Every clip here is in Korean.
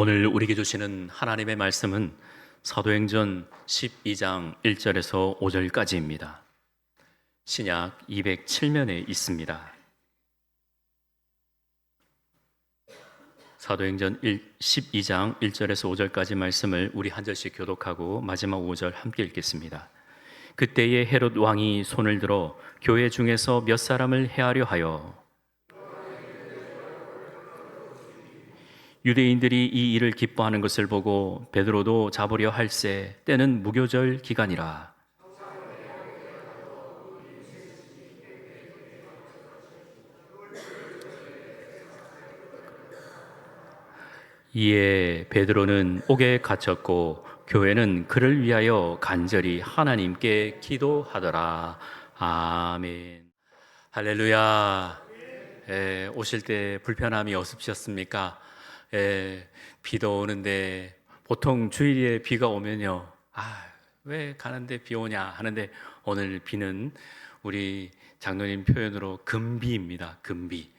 오늘 우리에게 주시는 하나님의 말씀은 사도행전 12장 1절에서 5절까지입니다. 신약 207면에 있습니다. 사도행전 12장 1절에서 5절까지 말씀을 우리 한 절씩 교독하고 마지막 5절 함께 읽겠습니다. 그때에 헤롯 왕이 손을 들어 교회 중에서 몇 사람을 해하려 하여 유대인들이 이 일을 기뻐하는 것을 보고 베드로도 잡으려 할세 때는 무교절 기간이라. 이에 베드로는 옥에 갇혔고 교회는 그를 위하여 간절히 하나님께 기도하더라. 아멘. 할렐루야. 오실 때 불편함이 없으셨습니까? 비도 오는데 보통 주일에 비가 오면요, 왜 가는데 비 오냐 하는데 오늘 비는 우리 장로님 표현으로 금비입니다. 금비.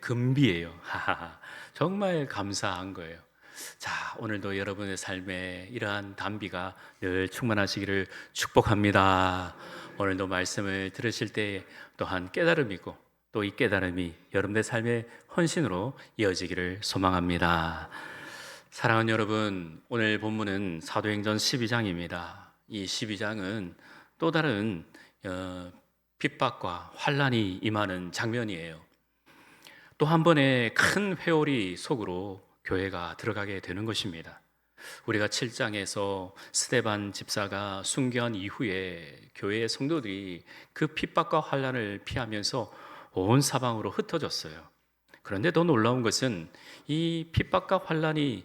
금비예요. 정말 감사한 거예요. 자, 오늘도 여러분의 삶에 이러한 단비가 늘 충만하시기를 축복합니다. 오늘도 말씀을 들으실 때 또한 깨달음이고 또 이 깨달음이 여러분의 삶의 헌신으로 이어지기를 소망합니다. 사랑하는 여러분, 오늘 본문은 사도행전 12장입니다. 이 12장은 또 다른 핍박과 환난이 임하는 장면이에요. 또 한 번의 큰 회오리 속으로 교회가 들어가게 되는 것입니다. 우리가 7장에서 스데반 집사가 순교한 이후에 교회의 성도들이 그 핍박과 환난을 피하면서 온 사방으로 흩어졌어요. 그런데 더 놀라운 것은 이 핍박과 환난이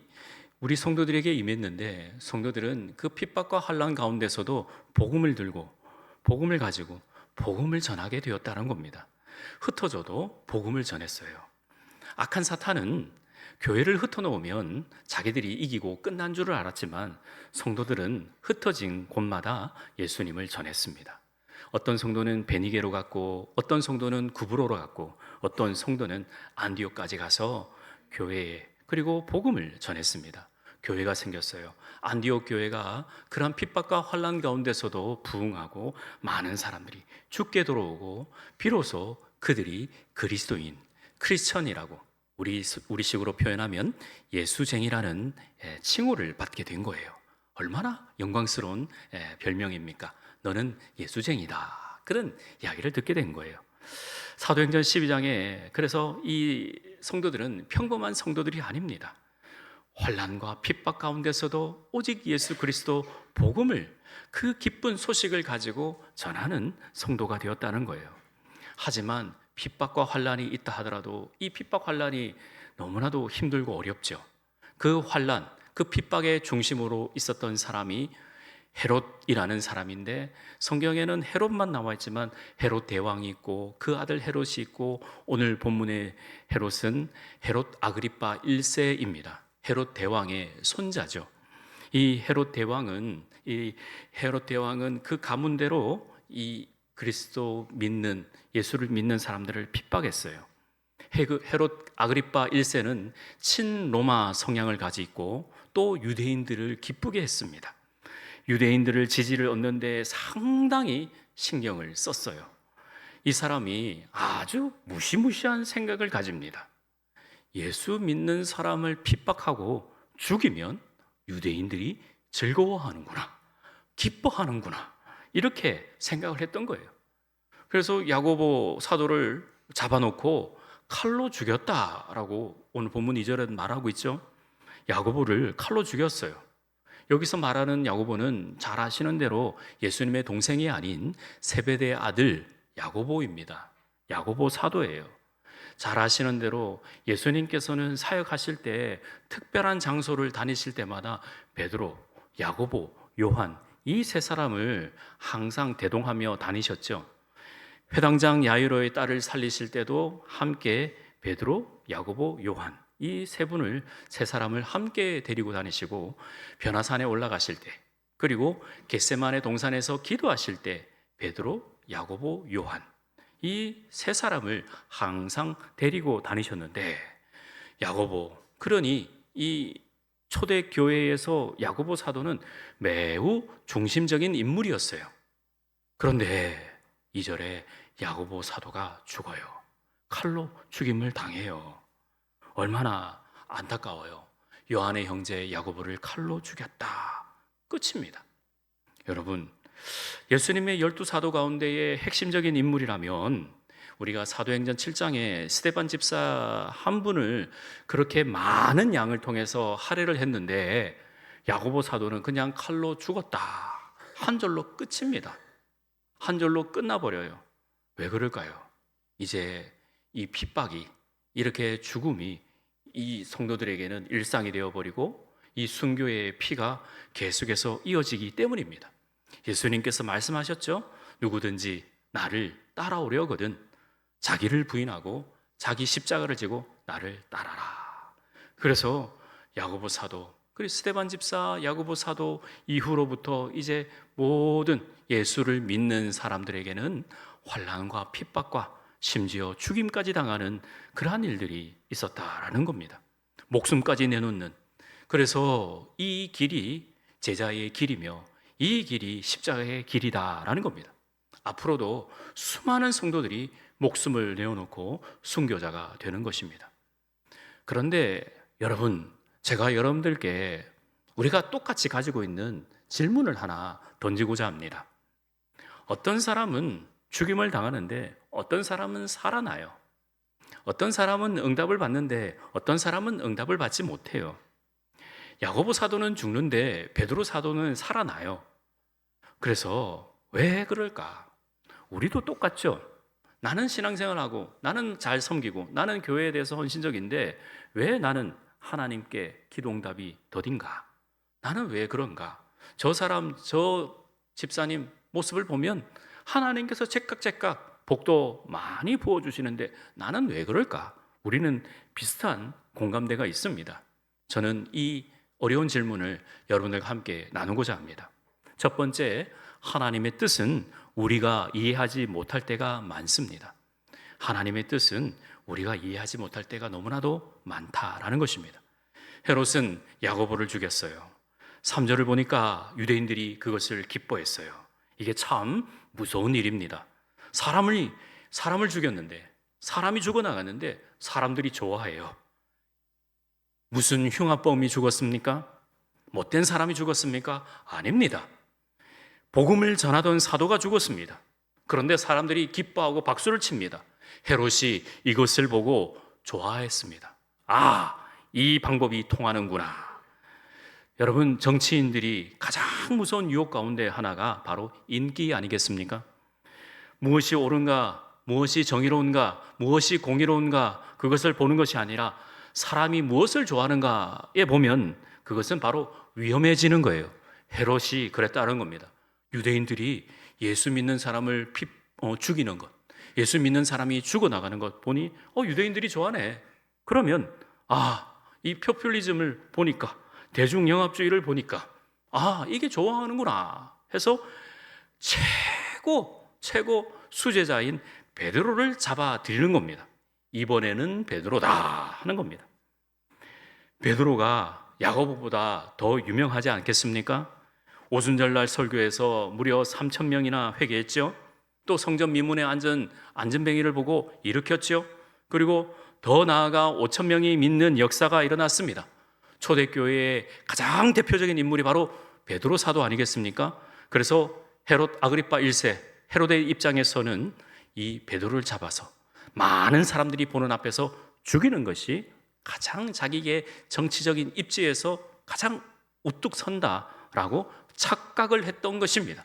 우리 성도들에게 임했는데 성도들은 그 핍박과 환난 가운데서도 복음을 들고 복음을 가지고 복음을 전하게 되었다는 겁니다. 흩어져도 복음을 전했어요. 악한 사탄은 교회를 흩어놓으면 자기들이 이기고 끝난 줄을 알았지만 성도들은 흩어진 곳마다 예수님을 전했습니다. 어떤 성도는 베니게로 갔고 어떤 성도는 구브로로 갔고 어떤 성도는 안디옥까지 가서 교회에 그리고 복음을 전했습니다. 교회가 생겼어요. 안디옥 교회가 그런 핍박과 환난 가운데서도 부흥하고 많은 사람들이 죽게 돌아오고 비로소 그들이 그리스도인, 크리스천이라고 우리식으로 표현하면 예수쟁이라는 칭호를 받게 된 거예요. 얼마나 영광스러운 별명입니까? 너는 예수쟁이다. 그런 이야기를 듣게 된 거예요. 사도행전 12장에 그래서 이 성도들은 평범한 성도들이 아닙니다. 환난과 핍박 가운데서도 오직 예수 그리스도 복음을 그 기쁜 소식을 가지고 전하는 성도가 되었다는 거예요. 하지만 핍박과 환난이 있다 하더라도 이 핍박 환난이 너무나도 힘들고 어렵죠. 그 환난, 그 핍박의 중심으로 있었던 사람이 헤롯이라는 사람인데 성경에는 헤롯만 나와 있지만 헤롯 대왕이 있고 그 아들 헤롯이 있고 오늘 본문의 헤롯은 헤롯 아그리파 1세입니다. 헤롯 대왕의 손자죠. 이 헤롯 대왕은 그 가문대로 이 그리스도 믿는 예수를 믿는 사람들을 핍박했어요. 헤롯 아그리파 1세는 친로마 성향을 가지고 있고 또 유대인들을 기쁘게 했습니다. 유대인들을 지지를 얻는 데 상당히 신경을 썼어요. 이 사람이 아주 무시무시한 생각을 가집니다. 예수 믿는 사람을 핍박하고 죽이면 유대인들이 즐거워하는구나, 기뻐하는구나, 이렇게 생각을 했던 거예요. 그래서 야고보 사도를 잡아놓고 칼로 죽였다라고 오늘 본문 2절에 말하고 있죠. 야고보를 칼로 죽였어요. 여기서 말하는 야고보는 잘 아시는 대로 예수님의 동생이 아닌 세베대의 아들 야고보입니다. 야고보 사도예요. 잘 아시는 대로 예수님께서는 사역하실 때 특별한 장소를 다니실 때마다 베드로, 야고보, 요한 이 세 사람을 항상 대동하며 다니셨죠. 회당장 야이로의 딸을 살리실 때도 함께 베드로, 야고보, 요한 이 세 사람을 함께 데리고 다니시고 변화산에 올라가실 때 그리고 겟세마네 동산에서 기도하실 때 베드로, 야고보, 요한 이 세 사람을 항상 데리고 다니셨는데 야고보 그러니 이 초대 교회에서 야고보 사도는 매우 중심적인 인물이었어요. 그런데 2절에 야고보 사도가 죽어요. 칼로 죽임을 당해요. 얼마나 안타까워요. 요한의 형제 야고보를 칼로 죽였다. 끝입니다. 여러분, 예수님의 12사도 가운데의 핵심적인 인물이라면 우리가 사도행전 7장에 스데반 집사 한 분을 그렇게 많은 양을 통해서 할애를 했는데 야고보 사도는 그냥 칼로 죽었다. 한 절로 끝입니다. 한 절로 끝나버려요. 왜 그럴까요? 이제 이 핍박이, 이렇게 죽음이 이 성도들에게는 일상이 되어버리고 이 순교의 피가 계속해서 이어지기 때문입니다. 예수님께서 말씀하셨죠? 누구든지 나를 따라오려거든 자기를 부인하고 자기 십자가를 지고 나를 따라라. 그래서 야고보 사도, 그리고 스데반 집사, 야고보 사도 이후로부터 이제 모든 예수를 믿는 사람들에게는 환난과 핍박과 심지어 죽임까지 당하는 그러한 일들이 있었다라는 겁니다. 목숨까지 내놓는. 그래서 이 길이 제자의 길이며 이 길이 십자가의 길이다라는 겁니다. 앞으로도 수많은 성도들이 목숨을 내어놓고 순교자가 되는 것입니다. 그런데 여러분, 제가 여러분들께 우리가 똑같이 가지고 있는 질문을 하나 던지고자 합니다. 어떤 사람은 죽임을 당하는데 어떤 사람은 살아나요. 어떤 사람은 응답을 받는데 어떤 사람은 응답을 받지 못해요. 야고보 사도는 죽는데 베드로 사도는 살아나요. 그래서 왜 그럴까? 우리도 똑같죠. 나는 신앙생활하고 나는 잘 섬기고 나는 교회에 대해서 헌신적인데 왜 나는 하나님께 기도응답이 더딘가? 나는 왜 그런가? 저 사람, 저 집사님 모습을 보면 하나님께서 제깍제깍 복도 많이 부어주시는데 나는 왜 그럴까? 우리는 비슷한 공감대가 있습니다. 저는 이 어려운 질문을 여러분들과 함께 나누고자 합니다. 첫 번째, 하나님의 뜻은 우리가 이해하지 못할 때가 많습니다. 하나님의 뜻은 우리가 이해하지 못할 때가 너무나도 많다라는 것입니다. 헤롯은 야고보를 죽였어요. 3절을 보니까 유대인들이 그것을 기뻐했어요. 이게 참 무서운 일입니다. 사람을 죽였는데, 사람이 죽어나갔는데 사람들이 좋아해요. 무슨 흉악범이 죽었습니까? 못된 사람이 죽었습니까? 아닙니다. 복음을 전하던 사도가 죽었습니다. 그런데 사람들이 기뻐하고 박수를 칩니다. 헤롯이 이것을 보고 좋아했습니다. 아, 이 방법이 통하는구나. 여러분, 정치인들이 가장 무서운 유혹 가운데 하나가 바로 인기 아니겠습니까? 무엇이 옳은가, 무엇이 정의로운가, 무엇이 공의로운가, 그것을 보는 것이 아니라 사람이 무엇을 좋아하는가에 보면 그것은 바로 위험해지는 거예요. 헤롯이 그랬다는 겁니다. 유대인들이 예수 믿는 사람을 죽이는 것, 예수 믿는 사람이 죽어나가는 것 보니 유대인들이 좋아하네. 그러면 이 포퓰리즘을 보니까, 대중영합주의를 보니까 이게 좋아하는구나 해서 최고 수제자인 베드로를 잡아들이는 겁니다. 이번에는 베드로다 하는 겁니다. 베드로가 야고보보다 더 유명하지 않겠습니까? 오순절날 설교에서 무려 3,000명이나 회개했죠. 또 성전 미문에 앉은 안전뱅이를 보고 일으켰죠. 그리고 더 나아가 5,000명이 믿는 역사가 일어났습니다. 초대교회의 가장 대표적인 인물이 바로 베드로 사도 아니겠습니까? 그래서 헤롯 아그리파 1세 헤롯의 입장에서는 이 베드로를 잡아서 많은 사람들이 보는 앞에서 죽이는 것이 가장 자기의 정치적인 입지에서 가장 우뚝 선다라고 착각을 했던 것입니다.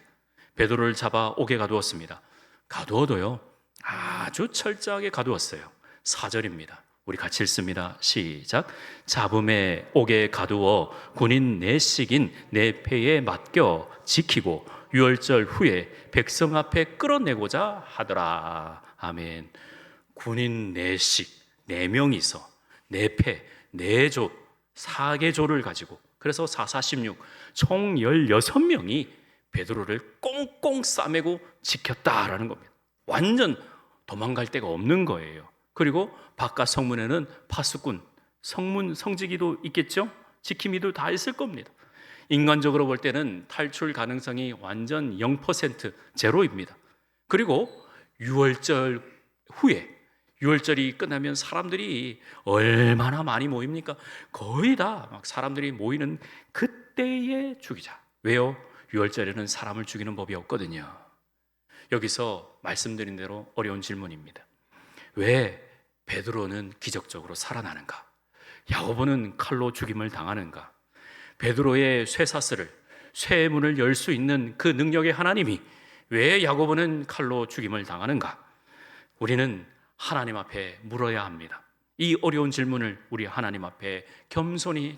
베드로를 잡아 옥에 가두었습니다. 가두어도요, 아주 철저하게 가두었어요. 4절입니다. 우리 같이 읽습니다. 시작. 잡음에 옥에 가두어 군인 넷씩인 네 패에 맡겨 지키고 유월절 후에 백성 앞에 끌어내고자 하더라. 아멘. 군인 넷씩, 4명이서 4패, 4조, 4개조를 가지고, 그래서 446, 총 16명이 베드로를 꽁꽁 싸매고 지켰다라는 겁니다. 완전 도망갈 데가 없는 거예요. 그리고 바깥 성문에는 파수꾼 성지기도 있겠죠? 지킴이도 다 있을 겁니다. 인간적으로 볼 때는 탈출 가능성이 완전 0% 제로입니다. 그리고 6월절 후에 6월절이 끝나면 사람들이 얼마나 많이 모입니까? 거의 다 막 사람들이 모이는 그때에 죽이자. 왜요? 6월절에는 사람을 죽이는 법이 없거든요. 여기서 말씀드린 대로 어려운 질문입니다. 왜 베드로는 기적적으로 살아나는가? 야고보는 칼로 죽임을 당하는가? 베드로의 쇠사슬을, 쇠문을 열 수 있는 그 능력의 하나님이 왜 야고보는 칼로 죽임을 당하는가? 우리는 하나님 앞에 물어야 합니다. 이 어려운 질문을 우리 하나님 앞에 겸손히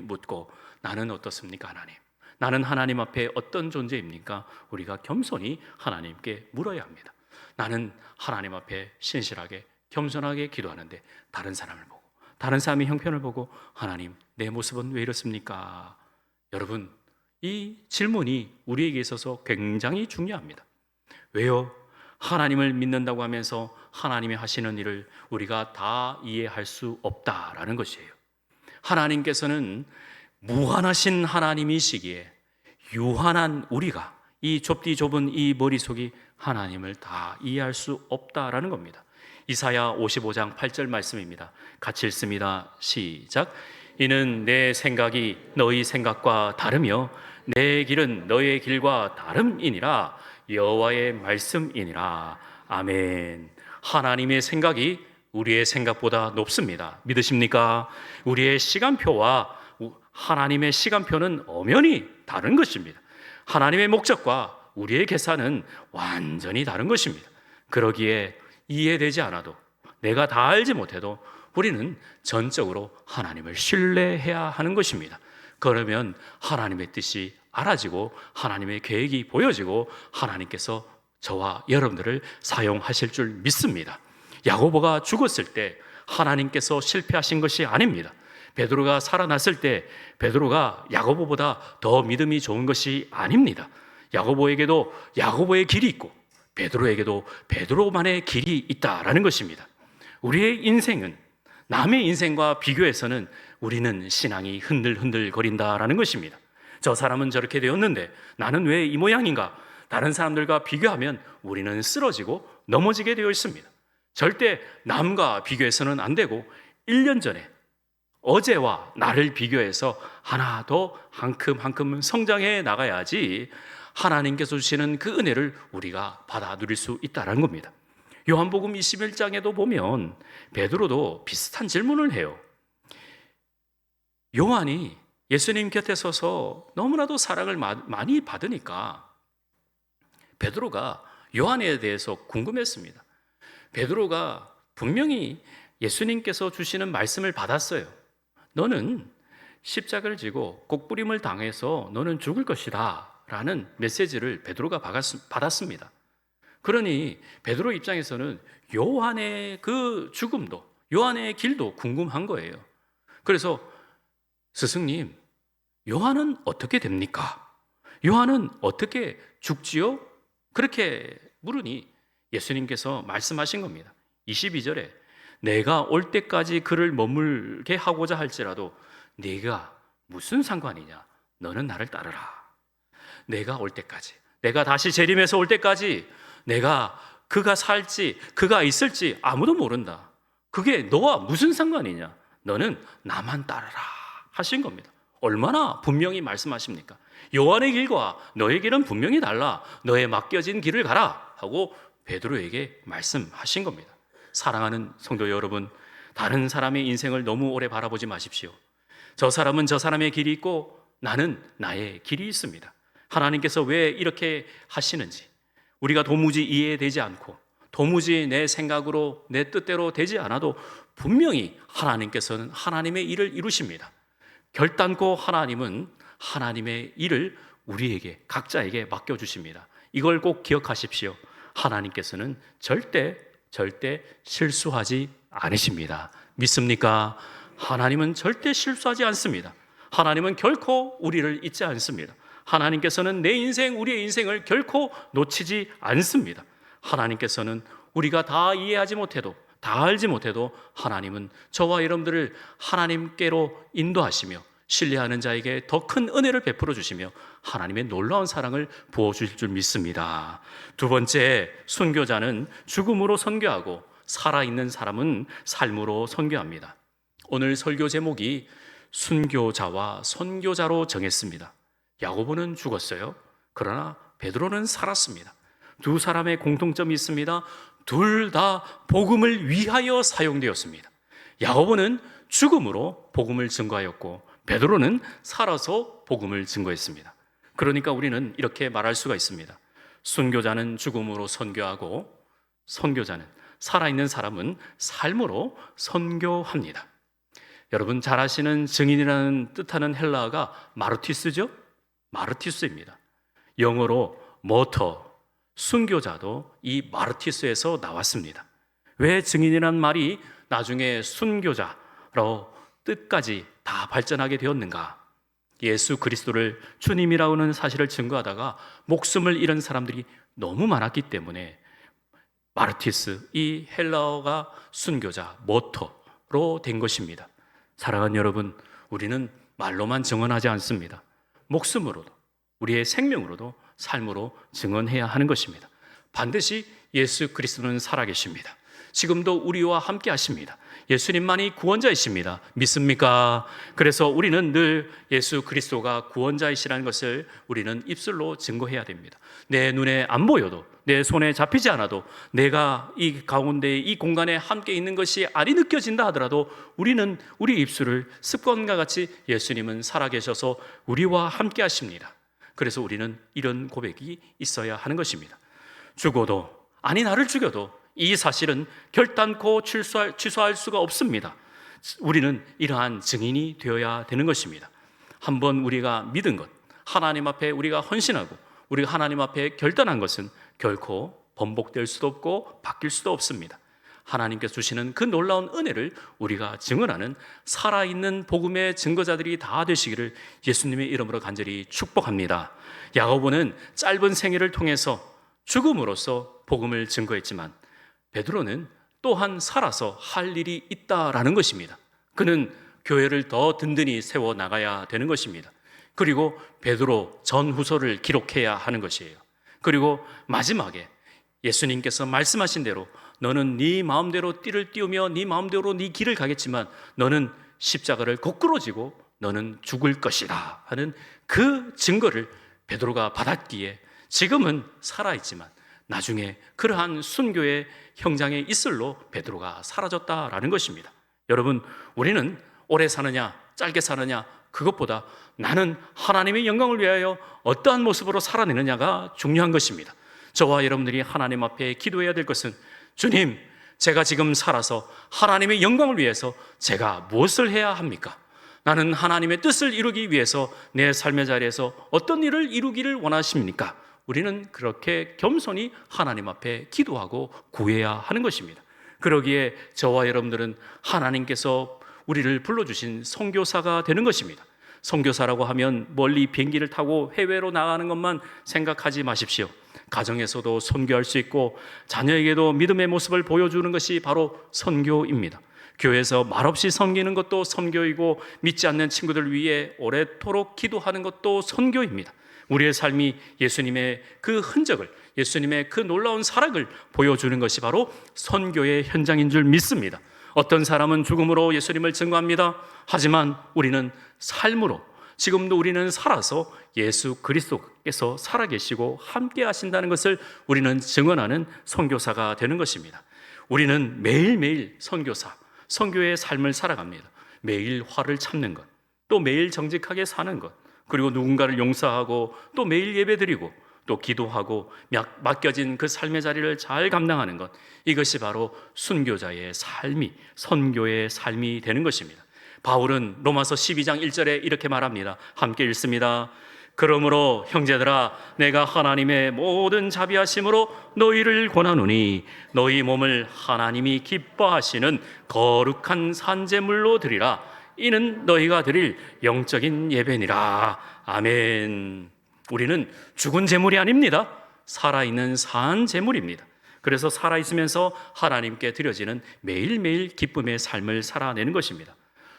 묻고, 나는 어떻습니까, 하나님? 나는 하나님 앞에 어떤 존재입니까? 우리가 겸손히 하나님께 물어야 합니다. 나는 하나님 앞에 신실하게 겸손하게 기도하는데 다른 사람을 보고, 다른 사람의 형편을 보고, 하나님, 내 모습은 왜 이렇습니까? 여러분, 이 질문이 우리에게 있어서 굉장히 중요합니다. 왜요? 하나님을 믿는다고 하면서 하나님이 하시는 일을 우리가 다 이해할 수 없다라는 것이에요. 하나님께서는 무한하신 하나님이시기에 유한한 우리가, 이 좁디 좁은 이 머릿속이 하나님을 다 이해할 수 없다라는 겁니다. 이사야 55장 8절 말씀입니다. 같이 읽습니다. 시작. 이는 내 생각이 너희 생각과 다르며 내 길은 너의 길과 다름이니라. 여호와의 말씀이니라. 아멘. 하나님의 생각이 우리의 생각보다 높습니다. 믿으십니까? 우리의 시간표와 하나님의 시간표는 엄연히 다른 것입니다. 하나님의 목적과 우리의 계산은 완전히 다른 것입니다. 그러기에 이해되지 않아도, 내가 다 알지 못해도 우리는 전적으로 하나님을 신뢰해야 하는 것입니다. 그러면 하나님의 뜻이 알아지고 하나님의 계획이 보여지고 하나님께서 저와 여러분들을 사용하실 줄 믿습니다. 야고보가 죽었을 때 하나님께서 실패하신 것이 아닙니다. 베드로가 살아났을 때 베드로가 야고보보다 더 믿음이 좋은 것이 아닙니다. 야고보에게도 야고보의 길이 있고 베드로에게도 베드로만의 길이 있다라는 것입니다. 우리의 인생은 남의 인생과 비교해서는 우리는 신앙이 흔들흔들 거린다라는 것입니다. 저 사람은 저렇게 되었는데 나는 왜 이 모양인가? 다른 사람들과 비교하면 우리는 쓰러지고 넘어지게 되어 있습니다. 절대 남과 비교해서는 안 되고 1년 전에 어제와 나를 비교해서 하나 더 한 큼 성장해 나가야지 하나님께서 주시는 그 은혜를 우리가 받아 누릴 수 있다는 겁니다. 요한복음 21장에도 보면 베드로도 비슷한 질문을 해요. 요한이 예수님 곁에 서서 너무나도 사랑을 많이 받으니까 베드로가 요한에 대해서 궁금했습니다. 베드로가 분명히 예수님께서 주시는 말씀을 받았어요. 너는 십자가를 지고 곡부림을 당해서 너는 죽을 것이다 라는 메시지를 베드로가 받았습니다. 그러니 베드로 입장에서는 요한의 그 죽음도, 요한의 길도 궁금한 거예요. 그래서 스승님, 요한은 어떻게 됩니까? 요한은 어떻게 죽지요? 그렇게 물으니 예수님께서 말씀하신 겁니다. 22절에 내가 올 때까지 그를 머물게 하고자 할지라도 네가 무슨 상관이냐? 너는 나를 따르라. 내가 올 때까지, 내가 다시 재림해서 올 때까지 그가 살지 그가 있을지 아무도 모른다. 그게 너와 무슨 상관이냐? 너는 나만 따르라 하신 겁니다. 얼마나 분명히 말씀하십니까? 요한의 길과 너의 길은 분명히 달라. 너의 맡겨진 길을 가라 하고 베드로에게 말씀하신 겁니다. 사랑하는 성도 여러분, 다른 사람의 인생을 너무 오래 바라보지 마십시오. 저 사람은 저 사람의 길이 있고 나는 나의 길이 있습니다. 하나님께서 왜 이렇게 하시는지 우리가 도무지 이해되지 않고 도무지 내 생각으로 내 뜻대로 되지 않아도 분명히 하나님께서는 하나님의 일을 이루십니다. 결단코 하나님은 하나님의 일을 우리에게 각자에게 맡겨주십니다. 이걸 꼭 기억하십시오. 하나님께서는 절대 실수하지 않으십니다. 믿습니까? 하나님은 절대 실수하지 않습니다. 하나님은 결코 우리를 잊지 않습니다. 하나님께서는 내 인생, 우리의 인생을 결코 놓치지 않습니다. 하나님께서는 우리가 다 이해하지 못해도 다 알지 못해도 하나님은 저와 여러분들을 하나님께로 인도하시며 신뢰하는 자에게 더 큰 은혜를 베풀어 주시며 하나님의 놀라운 사랑을 부어주실 줄 믿습니다. 두 번째, 순교자는 죽음으로 선교하고 살아있는 사람은 삶으로 선교합니다. 오늘 설교 제목이 순교자와 선교자로 정했습니다. 야고보는 죽었어요. 그러나 베드로는 살았습니다. 두 사람의 공통점이 있습니다. 둘 다 복음을 위하여 사용되었습니다. 야고보는 죽음으로 복음을 증거하였고 베드로는 살아서 복음을 증거했습니다. 그러니까 우리는 이렇게 말할 수가 있습니다. 순교자는 죽음으로 선교하고 선교자는, 살아있는 사람은 삶으로 선교합니다. 여러분 잘 아시는 증인이라는 뜻하는 헬라어가 마르티스죠? 마르티스입니다. 영어로 머터, 순교자도 이 마르티스에서 나왔습니다. 왜 증인이라는 말이 나중에 순교자로 뜻까지 다 발전하게 되었는가? 예수 그리스도를 주님이라고 하는 사실을 증거하다가 목숨을 잃은 사람들이 너무 많았기 때문에 마르티스, 이 헬라어가 순교자, 머터로 된 것입니다. 사랑하는 여러분, 우리는 말로만 증언하지 않습니다. 목숨으로도, 우리의 생명으로도, 삶으로 증언해야 하는 것입니다. 반드시 예수 그리스도는 살아계십니다. 지금도 우리와 함께 하십니다. 예수님만이 구원자이십니다. 믿습니까? 그래서 우리는 늘 예수 그리스도가 구원자이시라는 것을 우리는 입술로 증거해야 됩니다. 내 눈에 안 보여도, 내 손에 잡히지 않아도, 내가 이 가운데 이 공간에 함께 있는 것이 아니 느껴진다 하더라도 우리는 우리 입술을 습관과 같이 예수님은 살아계셔서 우리와 함께 하십니다. 그래서 우리는 이런 고백이 있어야 하는 것입니다. 죽어도, 아니 나를 죽여도 이 사실은 결단코 취소할 수가 없습니다. 우리는 이러한 증인이 되어야 되는 것입니다. 한번 우리가 믿은 것, 하나님 앞에 우리가 헌신하고 우리가 하나님 앞에 결단한 것은 결코 번복될 수도 없고 바뀔 수도 없습니다. 하나님께서 주시는 그 놀라운 은혜를 우리가 증언하는 살아있는 복음의 증거자들이 다 되시기를 예수님의 이름으로 간절히 축복합니다. 야고보는 짧은 생애를 통해서 죽음으로써 복음을 증거했지만 베드로는 또한 살아서 할 일이 있다라는 것입니다. 그는 교회를 더 든든히 세워 나가야 되는 것입니다. 그리고 베드로 전후서를 기록해야 하는 것이에요. 그리고 마지막에 예수님께서 말씀하신 대로 너는 네 마음대로 띠를 띄우며 네 마음대로 네 길을 가겠지만 너는 십자가를 거꾸로 지고 너는 죽을 것이다 하는 그 증거를 베드로가 받았기에 지금은 살아있지만 나중에 그러한 순교의 형장의 이슬로 베드로가 사라졌다라는 것입니다. 여러분, 우리는 오래 사느냐 짧게 사느냐 그것보다 나는 하나님의 영광을 위하여 어떠한 모습으로 살아내느냐가 중요한 것입니다. 저와 여러분들이 하나님 앞에 기도해야 될 것은 주님, 제가 지금 살아서 하나님의 영광을 위해서 제가 무엇을 해야 합니까? 나는 하나님의 뜻을 이루기 위해서 내 삶의 자리에서 어떤 일을 이루기를 원하십니까? 우리는 그렇게 겸손히 하나님 앞에 기도하고 구해야 하는 것입니다. 그러기에 저와 여러분들은 하나님께서 우리를 불러주신 선교사가 되는 것입니다. 선교사라고 하면 멀리 비행기를 타고 해외로 나가는 것만 생각하지 마십시오. 가정에서도 선교할 수 있고 자녀에게도 믿음의 모습을 보여주는 것이 바로 선교입니다. 교회에서 말없이 섬기는 것도 선교이고 믿지 않는 친구들 위해 오래도록 기도하는 것도 선교입니다. 우리의 삶이 예수님의 그 흔적을, 예수님의 그 놀라운 사랑을 보여주는 것이 바로 선교의 현장인 줄 믿습니다. 어떤 사람은 죽음으로 예수님을 증거합니다. 하지만 우리는 삶으로, 지금도 우리는 살아서 예수 그리스도께서 살아계시고 함께 하신다는 것을 우리는 증언하는 선교사가 되는 것입니다. 우리는 매일매일 선교사, 선교의 삶을 살아갑니다. 매일 화를 참는 것, 또 매일 정직하게 사는 것, 그리고 누군가를 용서하고 또 매일 예배드리고 또 기도하고 맡겨진 그 삶의 자리를 잘 감당하는 것, 이것이 바로 순교자의 삶이, 선교의 삶이 되는 것입니다. 바울은 로마서 12장 1절에 이렇게 말합니다. 함께 읽습니다. 그러므로 형제들아, 내가 하나님의 모든 자비하심으로 너희를 권하노니 너희 몸을 하나님이 기뻐하시는 거룩한 산제물로 드리라. 이는 너희가 드릴 영적인 예배니라. 아멘. 우리는 죽은 제물이 아닙니다. 살아있는 산 제물입니다. 그래서 살아있으면서 하나님께 드려지는 매일매일 기쁨의 삶을 살아내는 것입니다.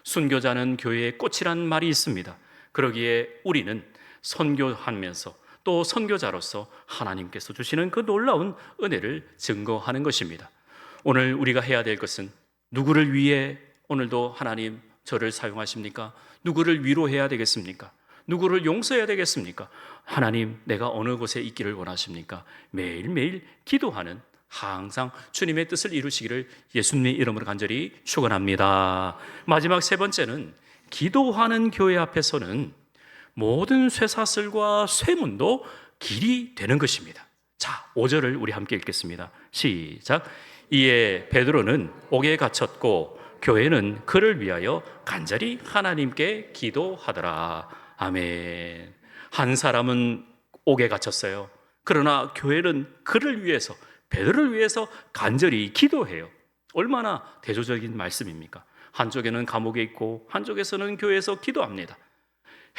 순교자는 교회의 꽃이란 말이 있습니다. 그러기에 우리는 선교하면서 또 선교자로서 하나님께서 주시는 그 놀라운 은혜를 증거하는 것입니다. 오늘 우리가 해야 될 것은 누구를 위해 오늘도 하나님 저를 사용하십니까? 누구를 위로해야 되겠습니까? 누구를 용서해야 되겠습니까? 하나님, 내가 어느 곳에 있기를 원하십니까? 매일매일 기도하는, 항상 주님의 뜻을 이루시기를 예수님의 이름으로 간절히 축원합니다. 마지막 세 번째는 기도하는 교회 앞에서는 모든 쇠사슬과 쇠문도 길이 되는 것입니다. 자, 5절을 우리 함께 읽겠습니다. 시작. 이에 베드로는 옥에 갇혔고 교회는 그를 위하여 간절히 하나님께 기도하더라. 아멘. 한 사람은 옥에 갇혔어요. 그러나 교회는 그를 위해서, 베드로를 위해서 간절히 기도해요. 얼마나 대조적인 말씀입니까? 한쪽에는 감옥에 있고 한쪽에서는 교회에서 기도합니다.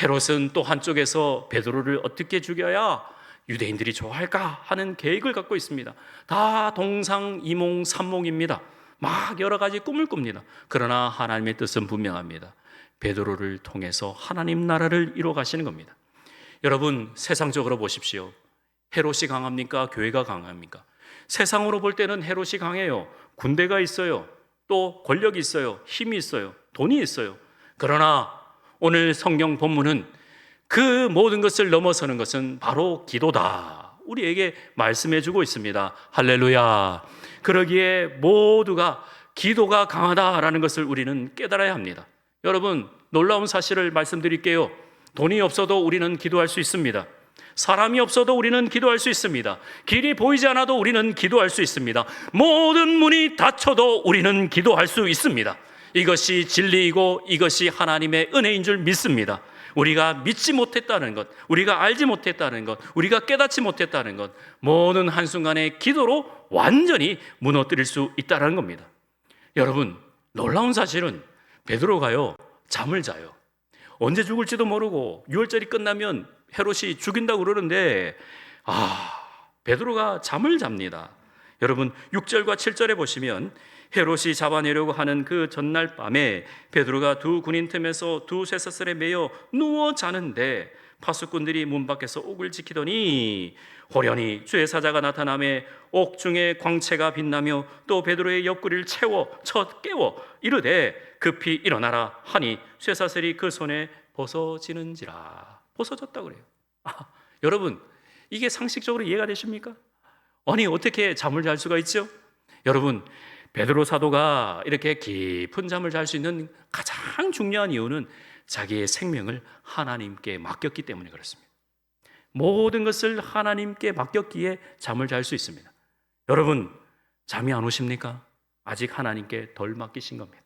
헤롯은 또 한쪽에서 베드로를 어떻게 죽여야 유대인들이 좋아할까 하는 계획을 갖고 있습니다. 다 동상이몽삼몽입니다. 막 여러 가지 꿈을 꿉니다. 그러나 하나님의 뜻은 분명합니다. 베드로를 통해서 하나님 나라를 이루어 가시는 겁니다. 여러분, 세상적으로 보십시오. 헤롯이 강합니까? 교회가 강합니까? 세상으로 볼 때는 헤롯이 강해요. 군대가 있어요. 또 권력이 있어요. 힘이 있어요. 돈이 있어요. 그러나 오늘 성경 본문은 그 모든 것을 넘어서는 것은 바로 기도다. 우리에게 말씀해 주고 있습니다. 할렐루야. 그러기에 모두가 기도가 강하다라는 것을 우리는 깨달아야 합니다. 여러분, 놀라운 사실을 말씀드릴게요. 돈이 없어도 우리는 기도할 수 있습니다. 사람이 없어도 우리는 기도할 수 있습니다. 길이 보이지 않아도 우리는 기도할 수 있습니다. 모든 문이 닫혀도 우리는 기도할 수 있습니다. 이것이 진리이고 이것이 하나님의 은혜인 줄 믿습니다. 우리가 믿지 못했다는 것, 우리가 알지 못했다는 것, 우리가 깨닫지 못했다는 것, 모든 한순간의 기도로 완전히 무너뜨릴 수 있다는 겁니다. 여러분, 놀라운 사실은 베드로가요, 잠을 자요. 언제 죽을지도 모르고 6월절이 끝나면 헤롯이 죽인다고 그러는데 베드로가 잠을 잡니다. 여러분, 6절과 7절에 보시면 헤롯이 잡아내려고 하는 그 전날 밤에 베드로가 두 군인 틈에서 두 쇠사슬에 매여 누워 자는데 파수꾼들이 문 밖에서 옥을 지키더니 호련히 주의 사자가 나타나매 옥 중에 광채가 빛나며 또 베드로의 옆구리를 채워 쳐 깨워 이르되 급히 일어나라 하니 쇠사슬이 그 손에 벗어지는지라. 벗어졌다고 그래요. 여러분, 이게 상식적으로 이해가 되십니까? 아니, 어떻게 잠을 잘 수가 있죠? 여러분, 베드로 사도가 이렇게 깊은 잠을 잘 수 있는 가장 중요한 이유는 자기의 생명을 하나님께 맡겼기 때문에 그렇습니다. 모든 것을 하나님께 맡겼기에 잠을 잘 수 있습니다. 여러분, 잠이 안 오십니까? 아직 하나님께 덜 맡기신 겁니다.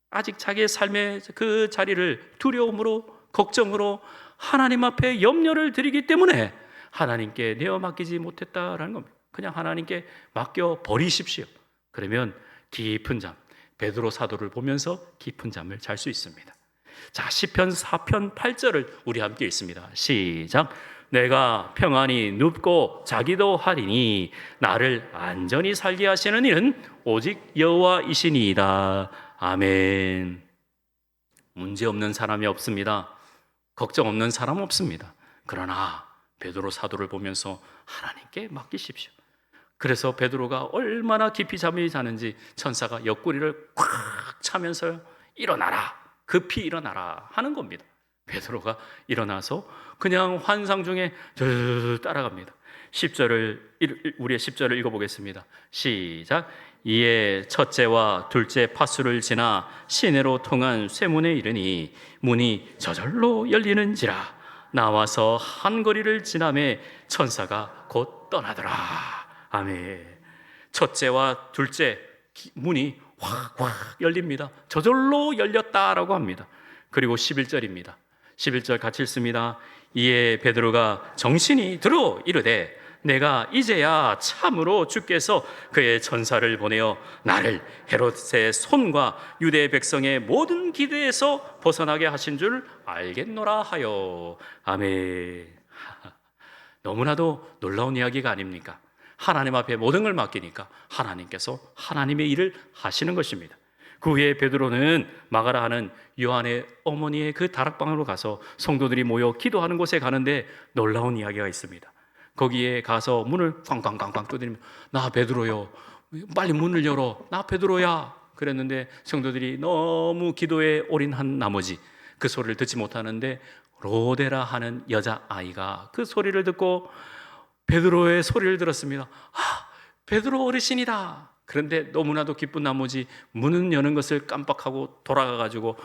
아직 자기의 삶의 그 자리를 두려움으로, 걱정으로 하나님 앞에 염려를 드리기 때문에 하나님께 내어 맡기지 못했다라는 겁니다. 그냥 하나님께 맡겨 버리십시오. 그러면 깊은 잠, 베드로 사도를 보면서 깊은 잠을 잘 수 있습니다. 자, 시편 4편 8절을 우리 함께 읽습니다. 시작. 내가 평안히 눕고 자기도 하리니 나를 안전히 살게 하시는 이는 오직 여호와이시니이다. 아멘. 문제 없는 사람이 없습니다. 걱정 없는 사람 없습니다. 그러나 베드로 사도를 보면서 하나님께 맡기십시오. 그래서 베드로가 얼마나 깊이 잠이 자는지 천사가 옆구리를 꽉 차면서 일어나라, 급히 일어나라 하는 겁니다. 베드로가 일어나서 그냥 환상 중에 따라갑니다. 10절을 우리의 10절을 읽어보겠습니다. 시작. 이에 첫째와 둘째 파수를 지나 시내로 통한 쇠문에 이르니 문이 저절로 열리는지라. 나와서 한 거리를 지나매 천사가 곧 떠나더라. 아멘. 첫째와 둘째 문이 확 열립니다. 저절로 열렸다라고 합니다. 그리고 11절입니다. 11절 같이 읽습니다. 이에 베드로가 정신이 들어 이르되 내가 이제야 참으로 주께서 그의 천사를 보내어 나를 헤롯의 손과 유대 백성의 모든 기대에서 벗어나게 하신 줄 알겠노라 하여. 아멘. 너무나도 놀라운 이야기가 아닙니까? 하나님 앞에 모든 걸 맡기니까 하나님께서 하나님의 일을 하시는 것입니다. 그 후에 베드로는 마가라 하는 요한의 어머니의 그 다락방으로 가서 성도들이 모여 기도하는 곳에 가는데 놀라운 이야기가 있습니다. 거기에 가서 문을 쾅쾅쾅쾅 두드리며 나 베드로요, 빨리 문을 열어, 나 베드로야 그랬는데 성도들이 너무 기도에 올인한 나머지 그 소리를 듣지 못하는데 로데라 하는 여자아이가 그 소리를 듣고 베드로의 소리를 들었습니다. 아, 베드로 어르신이다. 그런데 너무나도 기쁜 나머지 문은 여는 것을 깜빡하고 돌아가가지고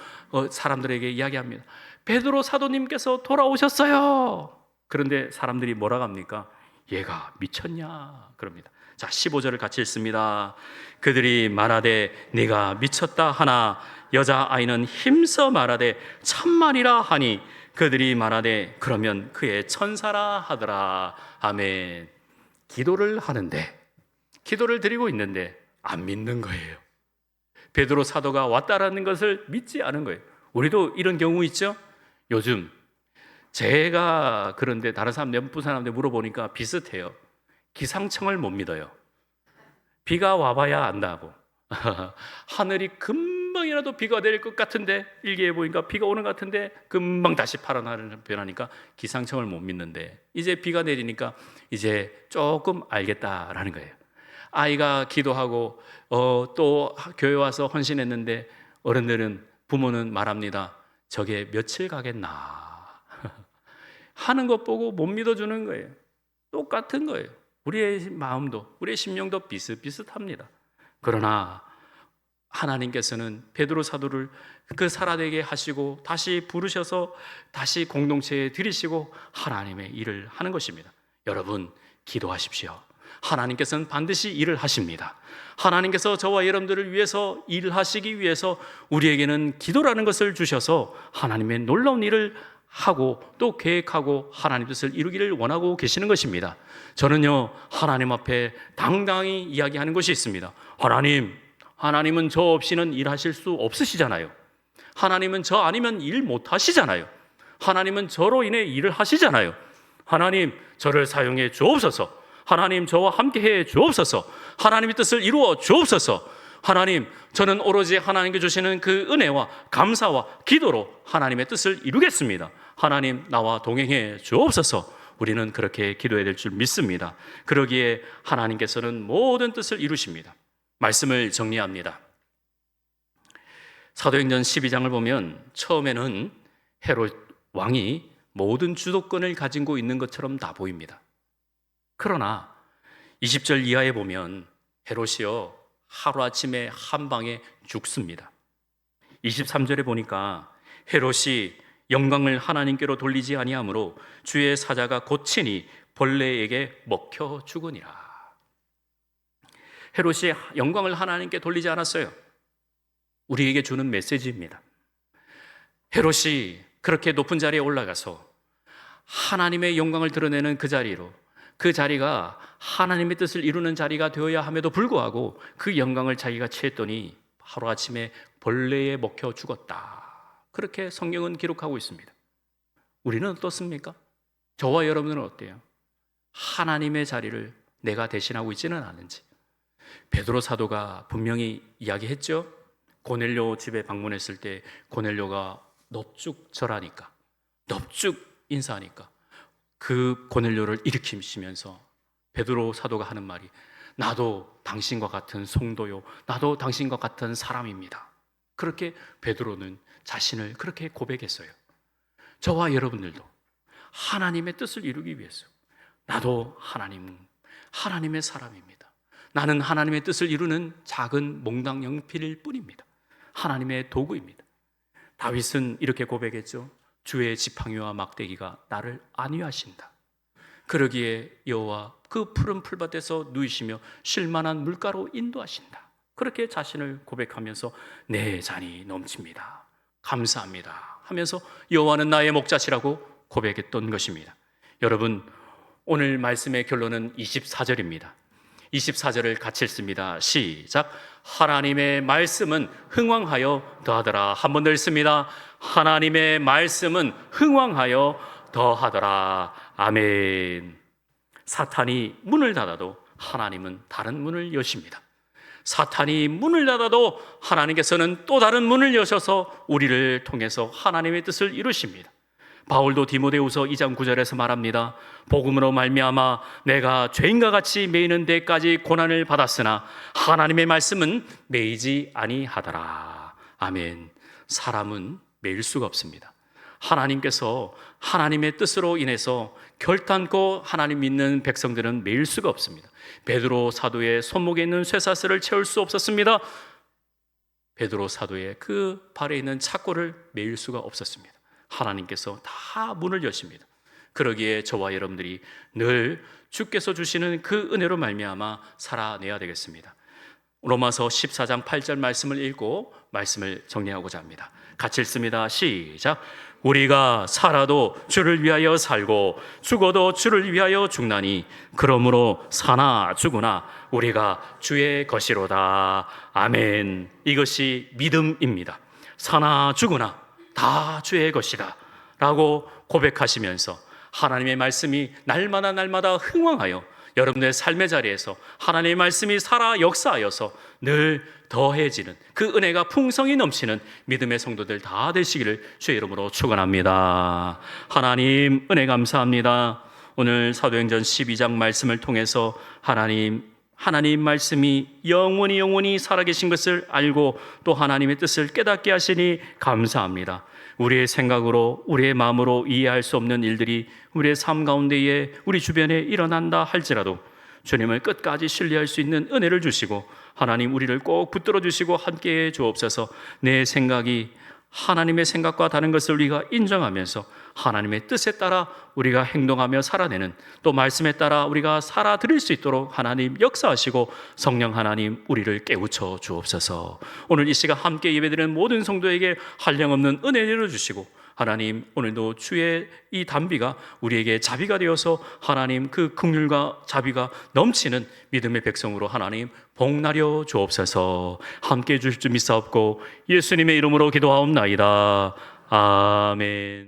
사람들에게 이야기합니다. 베드로 사도님께서 돌아오셨어요. 그런데 사람들이 뭐라고 합니까? 얘가 미쳤냐 그럽니다. 자, 15절을 같이 읽습니다. 그들이 말하되 네가 미쳤다 하나 여자아이는 힘써 말하되 천만이라 하니 그들이 말하되 그러면 그의 천사라 하더라. 아멘. 기도를 하는데, 기도를 드리고 있는데 안 믿는 거예요. 베드로 사도가 왔다라는 것을 믿지 않은 거예요. 우리도 이런 경우 있죠? 요즘 제가 그런데 다른 사람, 내부 사람한테 물어보니까 비슷해요. 기상청을 못 믿어요. 비가 와봐야 안다고. 하늘이 금방이라도 비가 내릴 것 같은데, 일기에 보니까 비가 오는 것 같은데 금방 다시 파란 하늘 변하니까 기상청을 못 믿는데, 이제 비가 내리니까 이제 조금 알겠다라는 거예요. 아이가 기도하고 또 교회 와서 헌신했는데 어른들은, 부모는 말합니다. 저게 며칠 가겠나 하는 것 보고 못 믿어주는 거예요. 똑같은 거예요. 우리의 마음도, 우리의 심령도 비슷비슷합니다. 그러나 하나님께서는 베드로 사도를 그 살아내게 하시고 다시 부르셔서 다시 공동체에 들이시고 하나님의 일을 하는 것입니다. 여러분, 기도하십시오. 하나님께서는 반드시 일을 하십니다. 하나님께서 저와 여러분들을 위해서 일하시기 위해서 우리에게는 기도라는 것을 주셔서 하나님의 놀라운 일을 하고 또 계획하고 하나님 뜻을 이루기를 원하고 계시는 것입니다. 저는요, 하나님 앞에 당당히 이야기하는 것이 있습니다. 하나님은 저 없이는 일하실 수 없으시잖아요. 하나님은 저 아니면 일 못 하시잖아요. 하나님은 저로 인해 일을 하시잖아요. 하나님, 저를 사용해 주옵소서. 하나님, 저와 함께해 주옵소서. 하나님의 뜻을 이루어 주옵소서. 하나님, 저는 오로지 하나님께 주시는 그 은혜와 감사와 기도로 하나님의 뜻을 이루겠습니다. 하나님, 나와 동행해 주옵소서. 우리는 그렇게 기도해야 될 줄 믿습니다. 그러기에 하나님께서는 모든 뜻을 이루십니다. 말씀을 정리합니다. 사도행전 12장을 보면 처음에는 헤롯 왕이 모든 주도권을 가지고 있는 것처럼 다 보입니다. 그러나 20절 이하에 보면 헤롯이요, 하루아침에 한 방에 죽습니다. 23절에 보니까 헤롯이 영광을 하나님께로 돌리지 아니하므로 주의 사자가 고치니 벌레에게 먹혀 죽으니라. 헤롯이 영광을 하나님께 돌리지 않았어요. 우리에게 주는 메시지입니다. 헤롯이 그렇게 높은 자리에 올라가서 하나님의 영광을 드러내는 그 자리로, 그 자리가 하나님의 뜻을 이루는 자리가 되어야 함에도 불구하고 그 영광을 자기가 취했더니 하루아침에 벌레에 먹혀 죽었다. 그렇게 성경은 기록하고 있습니다. 우리는 어떻습니까? 저와 여러분은 어때요? 하나님의 자리를 내가 대신하고 있지는 않은지. 베드로 사도가 분명히 이야기했죠. 고넬료 집에 방문했을 때 고넬료가 넙죽 절하니까, 넙죽 인사하니까 그 고넬료를 일으키시면서 베드로 사도가 하는 말이, 나도 당신과 같은 성도요, 나도 당신과 같은 사람입니다. 그렇게 베드로는 자신을 그렇게 고백했어요. 저와 여러분들도 하나님의 뜻을 이루기 위해서, 나도 하나님의 사람입니다. 나는 하나님의 뜻을 이루는 작은 몽당 연필일 뿐입니다. 하나님의 도구입니다. 다윗은 이렇게 고백했죠. 주의 지팡이와 막대기가 나를 안위하신다. 그러기에 여호와 그 푸른 풀밭에서 누이시며 쉴만한 물가로 인도하신다. 그렇게 자신을 고백하면서 내 잔이 넘칩니다, 감사합니다 하면서 여호와는 나의 목자시라고 고백했던 것입니다. 여러분, 오늘 말씀의 결론은 24절입니다. 24절을 같이 읽습니다. 시작. 하나님의 말씀은 흥왕하여 더하더라. 한 번 더 읽습니다. 하나님의 말씀은 흥왕하여 더하더라. 아멘. 사탄이 문을 닫아도 하나님은 다른 문을 여십니다. 사탄이 문을 닫아도 하나님께서는 또 다른 문을 여셔서 우리를 통해서 하나님의 뜻을 이루십니다. 바울도 디모데후서 2장 9절에서 말합니다. 복음으로 말미암아 내가 죄인과 같이 매이는 데까지 고난을 받았으나 하나님의 말씀은 매이지 아니하더라. 아멘. 사람은 매일 수가 없습니다. 하나님께서 하나님의 뜻으로 인해서 결단코 하나님 믿는 백성들은 매일 수가 없습니다. 베드로 사도의 손목에 있는 쇠사슬을 채울 수 없었습니다. 베드로 사도의 그 발에 있는 착고를 매일 수가 없었습니다. 하나님께서 다 문을 여십니다. 그러기에 저와 여러분들이 늘 주께서 주시는 그 은혜로 말미암아 살아내야 되겠습니다. 로마서 14장 8절 말씀을 읽고 말씀을 정리하고자 합니다. 같이 읽습니다. 시작. 우리가 살아도 주를 위하여 살고 죽어도 주를 위하여 죽나니 그러므로 사나 죽으나 우리가 주의 것이로다. 아멘. 이것이 믿음입니다. 사나 죽으나 다 주의 것이다 라고 고백하시면서 하나님의 말씀이 날마다 흥왕하여 여러분의 삶의 자리에서 하나님의 말씀이 살아 역사하여서 늘 더해지는 그 은혜가 풍성히 넘치는 믿음의 성도들 다 되시기를 주의 이름으로 축원합니다. 하나님 은혜 감사합니다. 오늘 사도행전 12장 말씀을 통해서 하나님 말씀이 영원히 살아계신 것을 알고 또 하나님의 뜻을 깨닫게 하시니 감사합니다. 우리의 생각으로 우리의 마음으로 이해할 수 없는 일들이 우리의 삶 가운데에 우리 주변에 일어난다 할지라도 주님을 끝까지 신뢰할 수 있는 은혜를 주시고 하나님 우리를 꼭 붙들어 주시고 함께해 주옵소서. 내 생각이 하나님의 생각과 다른 것을 우리가 인정하면서 하나님의 뜻에 따라 우리가 행동하며 살아내는 또 말씀에 따라 우리가 살아드릴 수 있도록 하나님 역사하시고 성령 하나님 우리를 깨우쳐 주옵소서. 오늘 이 시간 함께 예배드리는 모든 성도에게 한량없는 은혜를 주시고 하나님 오늘도 주의 이 단비가 우리에게 자비가 되어서 하나님 그 긍휼과 자비가 넘치는 믿음의 백성으로 하나님 복나려 주옵소서. 함께 해주실 줄 믿사옵고 예수님의 이름으로 기도하옵나이다. 아멘.